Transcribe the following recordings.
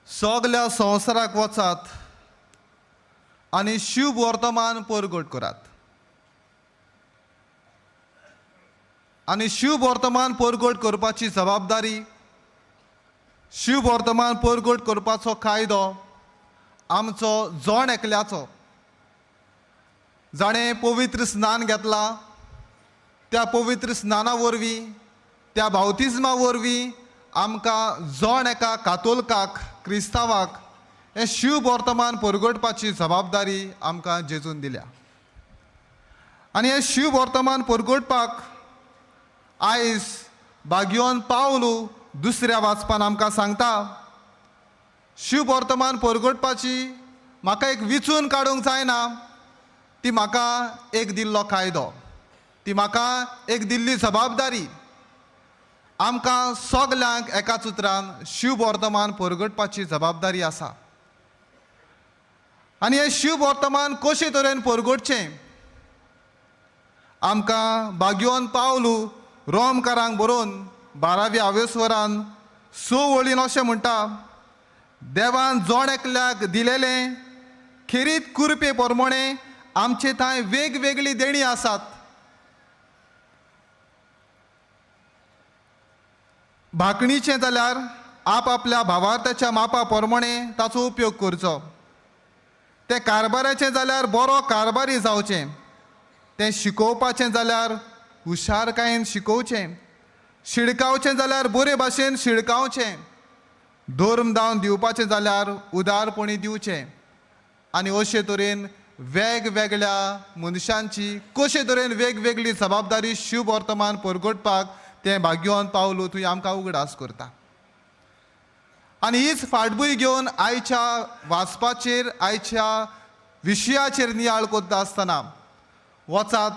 सगल्या संवसाराक वचात आनी शुभ वर्तमान परगट करात. आनी शुभ वर्तमान परगट करपाची जबाबदारी, शुभ वर्तमान परगट करपाचो कायदो आमचो जण एकल्याचो. जाणें पवित्र स्नान घेतला, त्या पवित्र स्नाना वरवीं, त्या बावतिजमा वरवीं आमकां जण एका कातोलिकाक, क्रिस्तावाक हें शुभ वर्तमान परगटपाची जबाबदारी आमकां जेजून दिल्या. आनी हें शुभ वर्तमान परगटपाक आयज भाग्योन पावलू दुसऱ्या वाचपान आमकां सांगता, शुभ वर्तमान परगटपाची म्हाका एक विचून काडूंक जायना, ती म्हाका एक दिल्लो कायदो, ती म्हाका एक दिल्ली जबाबदारी. आमकां सगल्यांक एकाच उतरान शुभ वर्तमान परगटपाची जबाबदारी आसा. आनी हें शुभ वर्तमान कशे तरेन परगटचें आमकां भाग्योन पावलू रोमकारांक बरोवन 12व्या आवेस्वरान 6 वळीन अशें म्हणटा, देवान जण एकल्याक दिलेलें खेरीत कुरपे प्रमाणे आमचे थंय वेगवेगळी देणी आसात. भाकणीचें जाल्यार आपआपल्या भावार्थाच्या मापा प्रमाणे ताचो उपयोग करचो. तें कारबाराचें जाल्यार बरो कारबारी जावचें. तें शिकोवपाचें जाल्यार हुशारकायेन शिकोवचें. शिडकावचें जाल्यार बरे भाशेन शिडकावचें. धर्म दावन दिवपाचें जाल्यार उदारपणी दिवचें. आनी अशे तरेन वेगवेगळ्या मनशांची कशे तरेन वेगवेगळी जबाबदारी शुभ वर्तमान परगटपाक तें भाग्योन पावलू थंय आमकां उगडास करता. आनी हीच फाटभूंय घेवन आयच्या वाचपाचेर, आयच्या विशयाचेर नियाळ करता आसतना वचात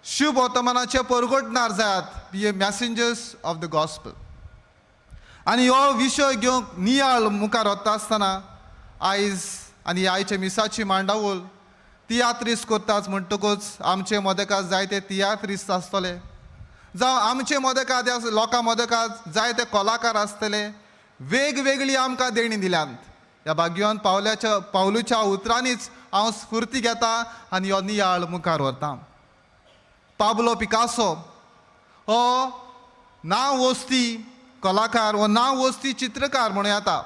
शुभ वर्तमानाचे परगटणार जायात, बी ए मॅसेंजर्स ऑफ द गॉस्पल. आनी हो विशय घेवंक नियाळ मुखार वता आसतना आयज आनी आयच्या मिसाची मांडावळ तियात्रीस करताच म्हणटकूच आमचे मदेकात जायते तियात्रीस आसतले, जावं आमचे मदेकात लोकां मदेकात जायते कलाकार आसतले. वेगवेगळी आमकां देणी दिल्यात. ह्या भाग्योन पावलूच्या उतरांनीच हांव स्फूर्ती घेता आनी हो नियाळ मुखार व्हरता. पाब्लो पिकासो हो नांव वस्ती कलाकार, हो नांव वस्ती चित्रकार म्हणूं येता.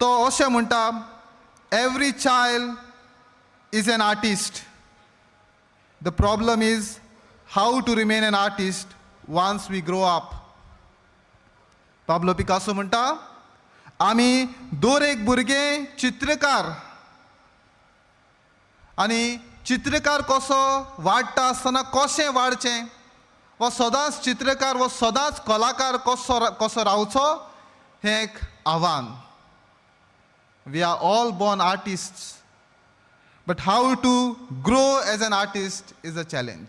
तो अशें म्हणटा, every child is an artist. The problem is how to remain an artist once we grow up. Pablo Picasso म्हणटा, आमी दर एक भुरगें चित्रकार. आनी चित्रकार कसो वाडटा आसतना कशें वाडचें, वो सदांच चित्रकार, वो सदांच कलाकार कसो रावचो हें एक आव्हान. We are all born artists, but how to grow as an artist is a challenge.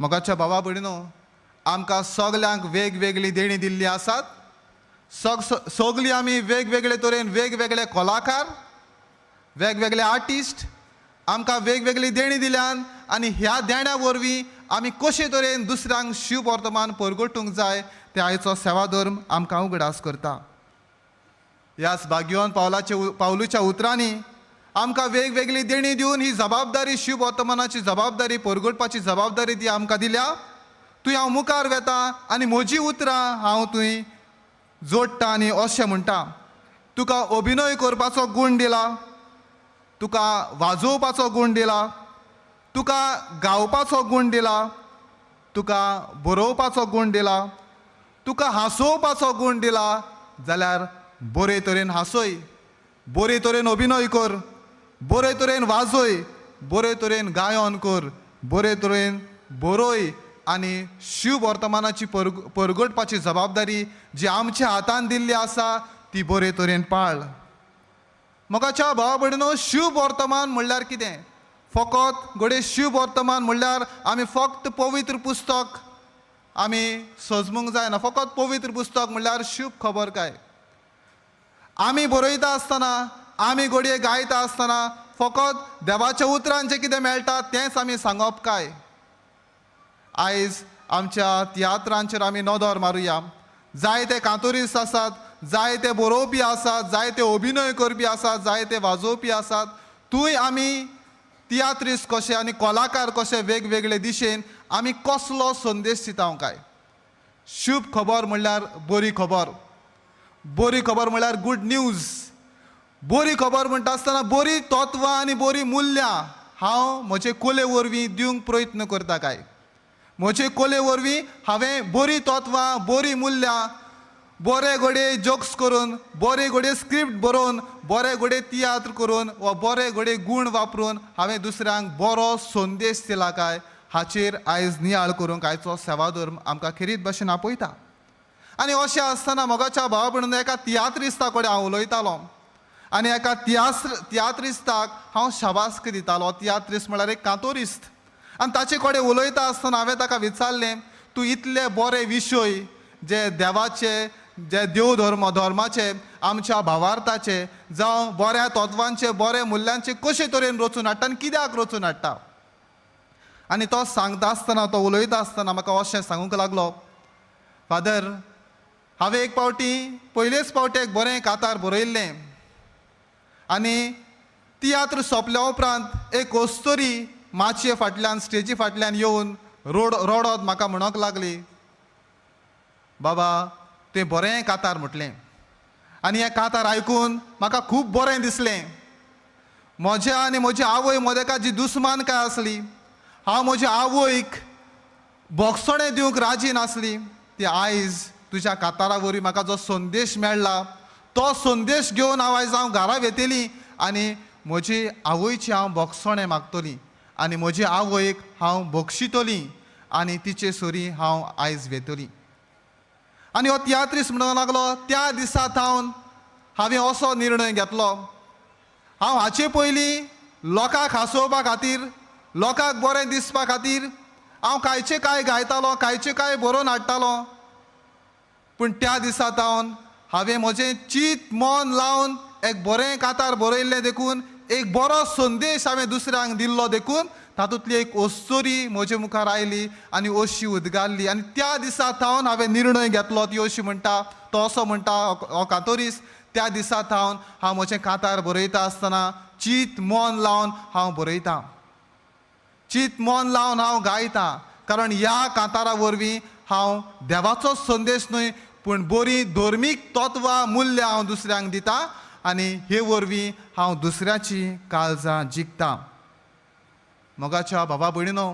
मोगाच्या भावा भयणीनो, आमकां सगल्यांक वेगवेगळी देणी दिल्ली आसात. सगळीं आमी वेगवेगळे तरेन वेगवेगळे कलाकार, वेगवेगळे आर्टिस्ट. आमकां वेगवेगळी देणी दिल्यान आनी ह्या देण्या वरवीं आमी कशे तरेन दुसऱ्यांक शुभ वर्तमान परगटूंक जाय तें आयचो सेवा धर्म आमकां उगडास करता. ह्याच भाग्योन पावलूच्या उतरांनी आमकां वेगवेगळी देणी दिवन ही जबाबदारी, शुभ वर्तमानाची जबाबदारी, परगटपाची जबाबदारी ती आमकां दिल्या. थंय हांव मुखार वेता आनी म्हजी उतरां हांव थंय जोडटा आनी अशें म्हणटा, तुका अभिनय करपाचो गूण दिला, तुका वाजोवपाचो गूण दिला, तुका गावपाचो गूण दिला, तुका बरोवपाचो गूण दिला, तुका हांसोवपाचो गूण दिला, जाल्यार बरे तरेन हांसय, बरे तरेन अभिनय कर, बरे तरेन वाजय, बरे तरेन गायन कर, बरे तरेन बरोय. आनी शुभ वर्तमानाची परगटपाची जबाबदारी जी आमच्या हातान दिल्ली आसा ती बरे तरेन पाळ. मोगाच्या भावा भयणीनो, शुभ वर्तमान म्हणल्यार कितें? फकत घडये शुभ वर्तमान म्हणल्यार आमी फक्त पवित्र पुस्तक आमी सजमूंक जायना. फकत पवित्र पुस्तक म्हणल्यार शुभ खबर काय? आमी बरयता आसतना, आमी घडये गायता आसतना फकत देवाच्या उतरांत जें कितें मेळटा तेंच आमी सांगप काय? आयज आमच्या तियात्रांचेर आमी नदर मारुया. जायते कांतोरीस आसात, जायते बरोवपी आसात, जायते अभिनय करपी आसात, जायते वाजोवपी आसात. तूंय आमी तियात्रिस्ट कशे आनी कलाकार कशे वेगवेगळे दिशेन आमी कसलो संदेश दिता काय. शुभ खबर म्हणल्यार बरी खबर. बरी खबर म्हणल्यार गूड न्यूज. बरी खबर म्हणटा आसतना बरी तत्वां आनी बरी मुल्यां हांव म्हजे कले वरवीं दिवंक प्रयत्न करता काय. म्हजे कले वरवीं हांवें बरी तत्वां, बरी मुल्यां, बरे घडये जोक्स करून, बरे घडये स्क्रिप्ट बरोवन, बरे घडये तियात्र करून वा बरे घडये गूण वापरून हांवें दुसऱ्यांक बरो संदेश दिला काय हाचेर आयज नियाळ करूंक आयचो सेवा धर्म आमकां खेरीत भाशेन आपयता. आनी अशें आसतना मोगाच्या भावा भयणीनो एका तियात्रिस्ता कडेन हांव उलयतालो आनी एका तियात्रिस्ताक हांव शाबासकी दितालो. तियात्रिस्ट म्हळ्यार एक कांतोरिस्त. आनी ताचे कडेन उलयता आसतना हांवें ताका विचारलें, तूं इतले बरे विशय जे देवाचे, जे देव धर्माचे, आमच्या भावार्थाचे जावं बऱ्या तत्वांचे, बऱ्या मुल्यांचे कशे तरेन रचून हाडटा आनी कित्याक रचून हाडटा. आनी तो सांगता आसतना, तो उलयता आसतना म्हाका अशें सांगूंक लागलो, फादर हांवें एक फावटी पयलेच फावटी एक बरें कातार बरयल्लें आनी तियात्र सोंपल्या उपरांत एक अस्तोरी माचये फाटल्यान, स्टेजी फाटल्यान येवन रडत म्हाका म्हणूंक लागली, बाबा तुवें बरें कातार म्हटलें. आनी हें कातार आयकून म्हाका खूब बरें दिसलें. म्हज्या आनी म्हजी आवय मदेकात जी दुस्मानकाय आसली, हांव म्हज्या आवयक बोगसणें दिवंक राजी नासली, ती आयज तुज्या कातारा वरवीं म्हाका जो संदेश मेळ्ळा तो संदेश घेवन आयज हांव घरा वेतेली आनी म्हजी आवयची हांव बोगसणें मागतली आनी म्हजी आवयक हांव बक्षितली आनी तिचे सोरी हांव आयज वेतली. आनी हो तियात्रिस्ट म्हणूंक लागलो, त्या दिसा सावन हांवें असो निर्णय घेतलो, हांव हाचे पयलीं लोकांक हांसोवपा खातीर, लोकांक बरें दिसपा खातीर हांव कांयचें कांय गायतालो, कांयचें कांय बरोवन हाडटालो. पूण त्या दिसा सावन हांवें म्हजें चीत मन लावन एक बरें कातार बरयल्लें देखून, एक बरो संदेश हांवें दुसऱ्यांक दिल्लो देखून तातूंतली एक अस्तोरी म्हजे मुखार आयली आनी अशी उद्गारली. आनी त्या दिसा सावन हांवें निर्णय घेतलो, ती अशी म्हणटा, तो असो म्हणटा हो कातोरीस, त्या दिसा सावन हांव म्हजें कातार बरयता आसतना चीत मन लावन हांव बरयतां, चीत मन लावन हांव गायतां. कारण ह्या कातारा वरवीं हांव देवाचो संदेश न्हय पूण बरी धर्मीक तत्वां, मुल्यां हांव दुसऱ्यांक दितां आनी हे वरवीं हांव दुसऱ्याची काळजां जिखतां. मोगाच्या भावा भयणीनो,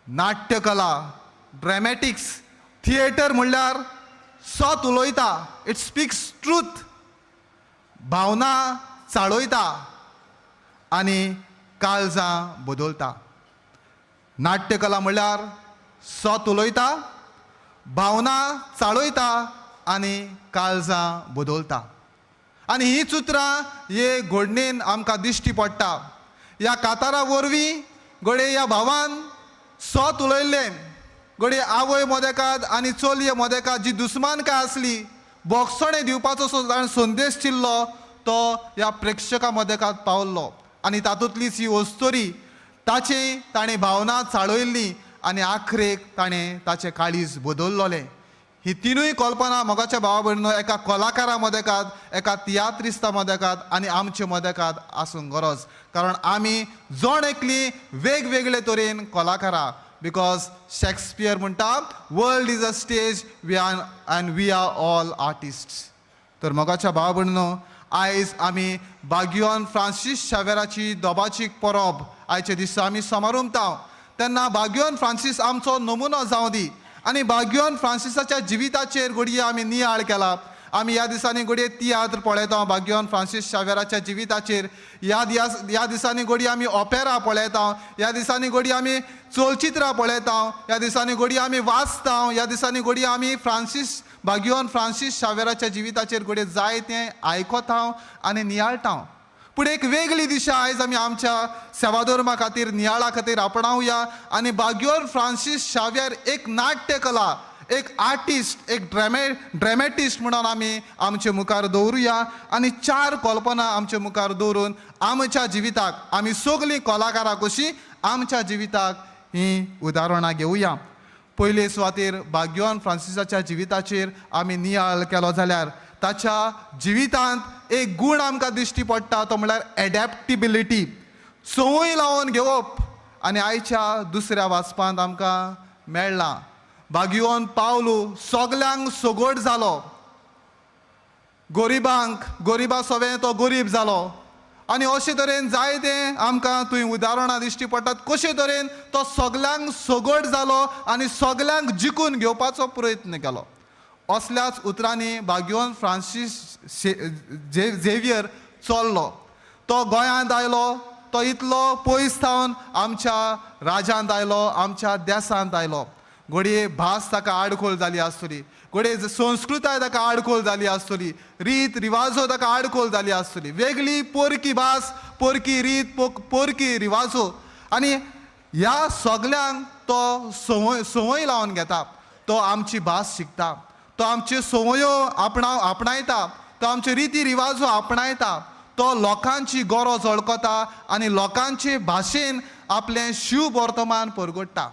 नाट्यकला, ड्रॅमॅटिक्स, थिएटर म्हणल्यार सत उलयता, इट स्पीक्स ट्रूथ, भावना चाळयता आनी काळजां बदलता. नाट्यकला म्हणल्यार सत उलयता, भावना चाळयता आनी काळजां बदलता. आनी हीच उतरां हे घडणेन आमकां दिश्टी पडटा. ह्या कातारा वरवीं घडये ह्या भावान सत उलयल्लें, घडये आवय मदेकात आनी चलये मदेकात जी दुस्मानकाय आसली, बोगसणें दिवपाचो संदेश दिल्लो तो ह्या प्रेक्षकां मदेकात पावल्लो. आनी तातूंतलीच ही अस्तोरी, ताची ताणें भावना चाळयल्ली आनी आखरेक ताणें ताचें काळीज बदललोलें. ही तिनूय कल्पना मोगाच्या भावा भयणीनो एका कलाकारा मदेकात, एका तियात्रिस्ता मदेकात आनी आमचे मदेकात आसूंक गरज. कारण आमी जण एकली वेगवेगळे तरेन कलाकारां. बिकॉज शेक्सपियर म्हणटा, world is a stage we are all artists. तर मोगाच्या भावा भयणीनो, आयज आमी बाग्योन फ्रांसीस शावेराची दोबाची परब आयचे दिसा आमी समारंभता. तेन्ना बाग्योन फ्रांसीस आमचो नमुनो जावं दी आनी बाग्योन फ्रांसिसाच्या जिविताचेर घडये आमी नियाळ केला. आमी ह्या दिसांनी घडये तियात्र पळयता बाग्योन फ्रांसीस शावेराच्या जिविताचेर. ह्या दिसांनी घडये आमी ऑपेरा पळयता, ह्या दिसांनी घडये आमी चलचित्रां पळयता, ह्या दिसांनी घडये आमी वाचता, ह्या दिसांनी घडये आमी बाग्योन फ्रांसीस शावेराच्या जिविताचेर घडये जायतें आयकता आनी नियाळटा. पूण एक वेगळी दिशा आयज आमी आमच्या सेवाधर्मा खातीर, नियाळा खातीर आपणावया आनी बाग्योन फ्रांसीस शावेर एक नाट्यकला, एक आर्टिस्ट, एक ड्रॅमॅटिस्ट म्हणून आमी आमचे मुखार दवरुया आनी चार कल्पना आमचे मुखार दवरून आमच्या जिविताक, आमी सगळीं कलाकारां कशीं आमच्या जिविताक हीं उदाहरणां घेवया. पयले सुवातेर बाग्योन फ्रांसिसाच्या जिविताचेर आमी नियाळ केलो जाल्यार ताच्या जिवितांत एक गूण आमकां दिश्टी पडटा तो म्हणल्यार एडॅप्टिबिलिटी, संवय लावन घेवप. आनी आयच्या दुसऱ्या वाचपांत आमकां मेळ्ळां भाग्योन पावलू सगल्यांक सोगोट जालो, गोरिबा सवें तो गरीब जालो. आनी अशे तरेन जायते आमकां थंय उदाहरणां दिश्टी पडटात कशे तरेन तो सगल्यांक सोगोट जालो आनी सगल्यांक जिखून घेवपाचो प्रयत्न केलो. असल्याच उतरांनी भाग्योन फ्रांसीस झेवियर चल्लो. तो गोंयांत आयलो, तो इतलो पयस थावन आमच्या राज्यांत आयलो, आमच्या देशांत आयलो. घोडये भास ताका आडखोल जाली आसतली, घोडये संस्कृताय ताका आडखोल जाली आसतली, रीत रिवाजो ताका आडखोल जाली आसतली, वेगळी पोरकी भास, पोरकी रीत, पोरकी रिवाजो. आनी ह्या सगल्यांक तो संवय लावन घेता. तो आमची भास शिकता, तो आमच्यो संवयो आपणायता, तो आमच्यो रिती रिवाजो आपणायता. तो लोकांची गरज वळखता आनी लोकांचे भाशेन आपलें शिव वर्तमान परगट्टा.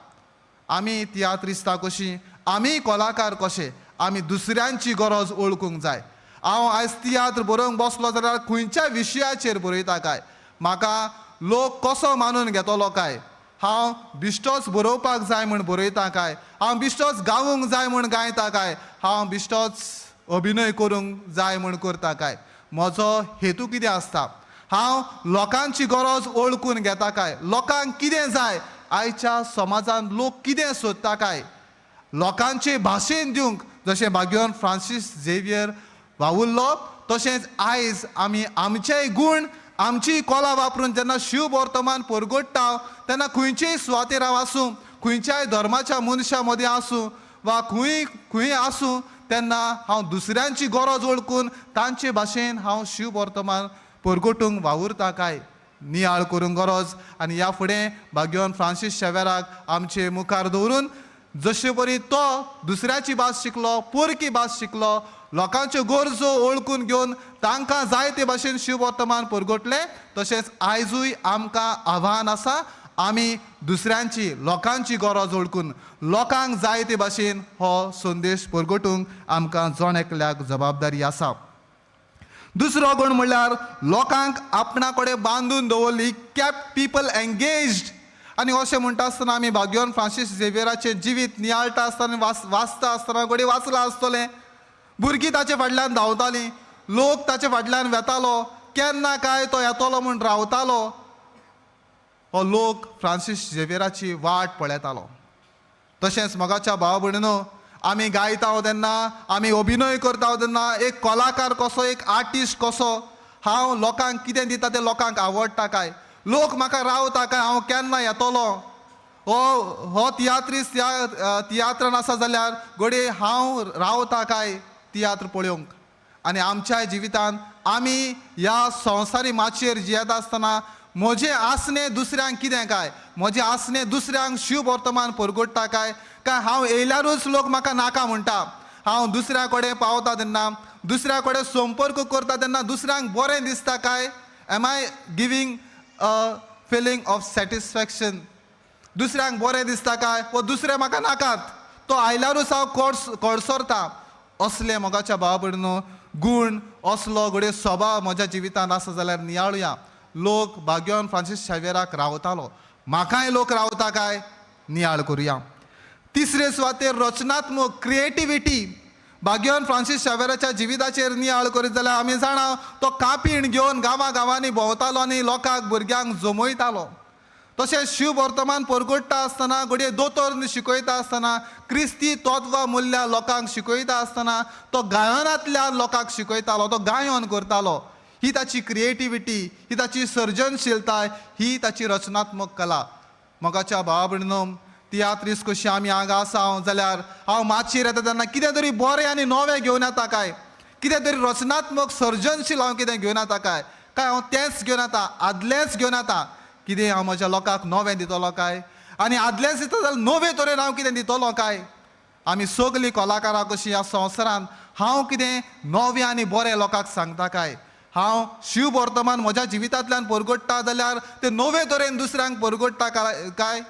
आमी तियात्रिस्तां कशीं, आमी कलाकार कशे, आमी दुसऱ्यांची गरज ओळखूंक जाय. हांव आयज तियात्र बरोवंक बसलो जाल्यार खंयच्या विशयाचेर बरयता काय, म्हाका लोक कसो मानून घेतलो काय, हांव बिश्टोच बरोवपाक जाय म्हूण बरयता काय, हांव बिश्टोच गावूंक जाय म्हूण गायता काय, हांव बिश्टोच अभिनय करूंक जाय म्हूण करता काय, म्हजो हेतू कितें आसता. हांव लोकांची गरज ओळखून घेता काय, लोकांक कितें जाय, आयच्या समाजांत लोक कितें सोदता काय, लोकांचे भाशेन दिवंक जशें भाग्योन फ्रांसीस झेवियर वावुरलो तशेंच आयज आमी आमचेय गूण, आमची कला वापरून जेन्ना शिव वर्तमान परगट्टा तेन्ना खंयचेय सुवातेर हांव आसूं, खंयच्याय धर्माच्या मनशा मदीं आसूं वा खंय आसूं, तेन्ना हांव दुसऱ्यांची गरज ओळखून तांचे भाशेन हांव शिव वर्तमान परगटूंक वावुरता काय, नियाळ करूंक गरज. आनी ह्या फुडें भाग्योन फ्रांसीस शेवेराक आमचे मुखार दवरून जशे परी तो दुसऱ्याची भास शिकलो, पोरकी भास शिकलो, लोकांच्यो गरजो ओळखून घेवन तांकां जाय ते भाशेन शिव वर्तमान परगटलें, तशेंच आयजूय आमकां आव्हान आसा. आमी दुसऱ्यांची, लोकांची गरज ओळखून लोकांक जाय ते भाशेन हो संदेश परगटूंक आमकां जण एकल्याक जबाबदारी आसा. दुसरो गूण म्हणल्यार लोकांक आपणा कडेन बांदून दवरली, कॅप्ट पीपल एंगेज्ड. आनी अशें म्हणटा आसतना आमी भाग्योन फ्रांसीस झेवियराचें जिवीत नियाळटा आसतना वाचता आसतना घोडये वाचलां आसतलें. भुरगीं ताचे फाटल्यान धांवतालीं, लोक ताचे फाटल्यान वेतालो, केन्ना काय तो येतलो म्हूण रावतालो. हो लोक फ्रांसीस झेवियराची वाट पळयतालो. तशेंच मोगाच्या भाव भयणीनो, आमी गायता तेन्ना, आमी अभिनय करता तेन्ना एक कलाकार कसो, एक आर्टिस्ट कसो, हांव लोकांक कितें दिता तें लोकांक आवडटा काय, लोक म्हाका रावता काय, हांव केन्ना येतलो. हो तियात्रिस्ट तियात्रान आसा जाल्यार घोडये हांव रावता काय तियात्र पळोवंक. आनी आमच्या जिवितांत आमी ह्या संवसारी माचयेर जियेता आसतना म्हजें आसणें दुसऱ्यांक कितें काय, म्हजें आसणें दुसऱ्यांक शिव वर्तमान परगट्टा काय हांव येयल्यारूच लोक म्हाका नाका म्हणटा. हांव दुसऱ्या कडेन पावता तेन्ना, दुसऱ्या कडेन संपर्क करता तेन्ना दुसऱ्यांक बरें दिसता काय, am I giving a feeling of satisfaction, दुसऱ्यांक बरें दिसता काय, वो दुसरे म्हाका नाकात, तो आयल्यारूच हांव कडसरता. असले मोगाच्या भाव भयणीनो गूण, असलो घोडये स्वभाव म्हज्या जिवितांत आसा जाल्यार नियाळुया. लोक भाग्योन फ्रांसीस शेवेराक रावतालो, म्हाकाय लोक रावता काय, नियाळ करुया. तिसरे सुवातेर रचनात्मक क्रिएटिविटी. भाग्योन फ्रांसीस शेवेराच्या जिविताचेर नियाळ करीत जाल्यार आमी जाणा तो कापीण घेवन गांवांनी भोंवतालो आनी लोकांक भुरग्यांक जमयतालो. तशेंच शिव वर्तमान परगट्टा आसतना घोडये दोतोर शिकयता आसतना, क्रिस्ती तत्वां मूल्यां लोकांक शिकयता आसतना तो गायनांतल्यान लोकांक शिकयतालो, तो गायन करतालो. ही ताची क्रिएटिविटी, ही ताची सर्जनशीलताय, ही ताची रचनात्मक कला. मोगाच्या भावा भयणीनो, तियात्रिस्ट कशी आमी हांगा आसा जाल्यार हांव माचयेर येता तेन्ना कितें तरी बरें आनी नवें घेवन येता काय, कितें तरी रचनात्मक सर्जनशील हांव कितें घेवन येता काय हांव तेंच घेवन येता, आदलेंच घेवन येता. कितें हांव म्हज्या लोकांक नवें दितलो काय, आनी आदलेंच दिता जाल्यार नवे तरेन हांव कितें दितलो काय. आमी सगलीं कलाकारां कशीं ह्या संवसारांत हांव कितें नवें आनी बरें लोकांक सांगता काय, हांव शिव वर्तमान म्हज्या जिवितांतल्यान परगट्टा जाल्यार तें नवे तरेन दुसऱ्यांक परगट्टा काय.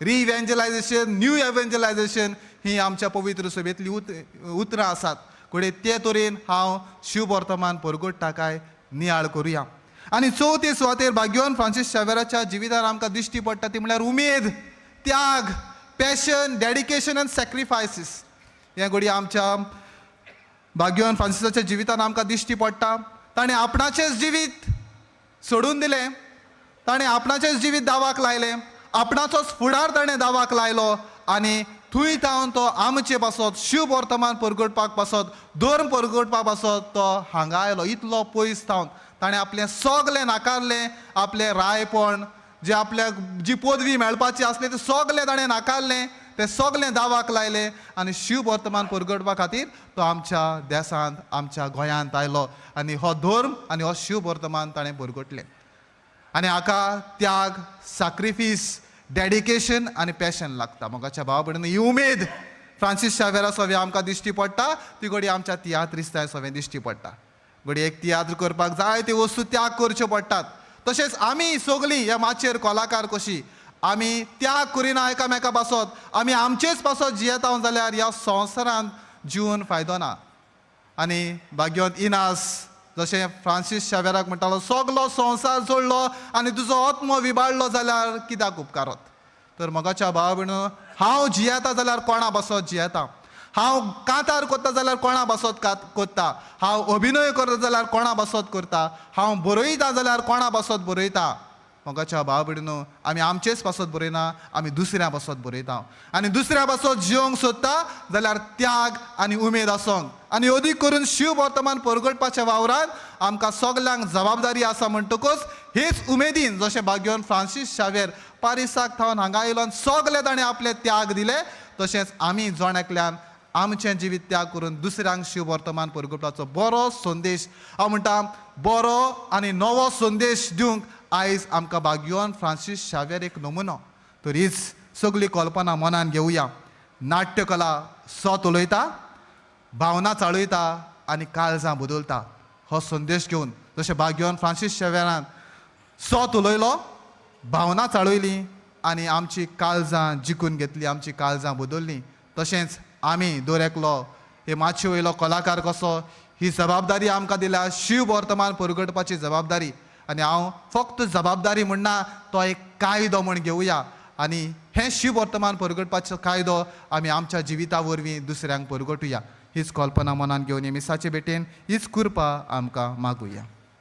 रिइव्हेंजलायजेशन, न्यू एव्हेंजलायजेशन ही आमच्या पवित्र सभेंतली उतरां आसात. घोडये ते तरेन हांव शिव वर्तमान परगट्टा काय नियाळ करुया. आनी चवथे सुवातेर भाग्यवान फ्रांसीस शावेराच्या जिवितान आमकां दिश्टी पडटा ती म्हळ्यार उमेद, त्याग, पॅशन, डेडिकेशन एंड सॅक्रिफायसीस. हें घोडी आमच्या भाग्यवान फ्रांसिसाच्या जिवितान आमकां दिश्टी पडटा. ताणें आपणाचेंच जिवीत सोडून दिलें, ताणें आपणाचेंच जिवीत दावाक लायलें, आपणाचोच फुडार ताणें दावाक लायलो आनी थंय तावन तो आमचे पासत शिव वर्तमान परगटपाक पासत धर्म परगटपाक पासत तो हांगा आयलो. इतलो पयस तावन ताणें आपलें सगलें नाकारलें, आपलें रायपण जे आपल्याक जी पदवी मेळपाची आसली तें सगलें ताणें नाकारलें, तें सगलें दावाक लायलें आनी शिव वर्तमान परगटपा खातीर तो आमच्या देशांत आमच्या गोंयांत आयलो आनी हो धर्म आनी हो शिव वर्तमान ताणें परगटलें. आनी हाका त्याग, सॅक्रिफीस, डेडिकेशन आनी पॅशन लागता. मोगाच्या भावा भयणीनो, ही उमेद फ्रांसीस शावेरा सवे आमकां दिश्टी पडटा ती घोडी आमच्या तियात्रिस्ताय सवे दिश्टी पडटा. घोडी एक तियात्र करपाक जाय त्यो वस्तू त्याग करच्यो पडटात. तशेंच आमी सगलीं ह्या माचयेर कलाकार कशी आमी त्याग करिना एकामेका पासत, आमी आमचेच पासत जियेता जाल्यार ह्या संवसारांत जिवन फायदो ना. आनी भाग्यवंत इनास जशें फ्रांसीस शावेराक म्हणटालो, सगलो संवसार जोडलो आनी तुजो आत्मो विबाडलो जाल्यार कित्याक उपकारत. तर मोगाच्या भावा भयणीनो, हांव जियेता जाल्यार कोणा पासत जियेता, हांव कांतार कोत्ता जाल्यार कोणा पासत कोत्ता, हांव अभिनय करता जाल्यार कोणा पासत करता, हांव बरयता जाल्यार कोणा पासत बरयता. मोगाच्या भावा भयणीनो, आमी आमचेच पासत बरयना, आमी दुसऱ्या पासत बरयता. आनी दुसऱ्या पासत जिवंक सोदता जाल्यार त्याग आनी उमेद आसोंक. आनी अदीक करून शिव वर्तमान परगटपाच्या वावरांत आमकां सगल्यांक जबाबदारी आसा म्हणटकूच हेच उमेदीन जशें भाग्यवान फ्रांसीस शावेर पारिसाक थावन हांगा आयलो आनी सगळे ताणें आपले त्याग दिले, तशेंच आमी जण एकल्यान आमचें जिवीत त्याग करून दुसऱ्यांक शिव वर्तमान परगटपाचो बरो संदेश, हांव म्हणटा बरो आनी नवो संदेश दिवंक आयज आमकां भाग्यवान फ्रांसीस शावेर एक नमुनो. तर हीच सगळी कल्पना मनान घेवया. नाट्यकला सत उलयता, भावना चाळयता आनी काळजां बदलता. हो संदेश घेवन जशें भाग्यवान फ्रांसीस शावेरान सत उलयलो, भावना चाळयली आनी आमची काळजां जिखून घेतली, आमची काळजां बदललीं, तशेंच आमी दर एकलो हे मातशे वयलो कलाकार कसो ही जबाबदारी आमकां दिल्या, शिव वर्तमान परगटपाची जबाबदारी. आनी हांव फक्त जबाबदारी म्हणना, तो एक कायदो म्हूण घेवया आनी हें शिव वर्तमान परगटपाचो कायदो आमी आमच्या जिविता वरवीं दुसऱ्यांक परगटुया. हीच कल्पना मनान घेवन हे मिसाचे भेटेन हीच कृपा आमकां मागुया.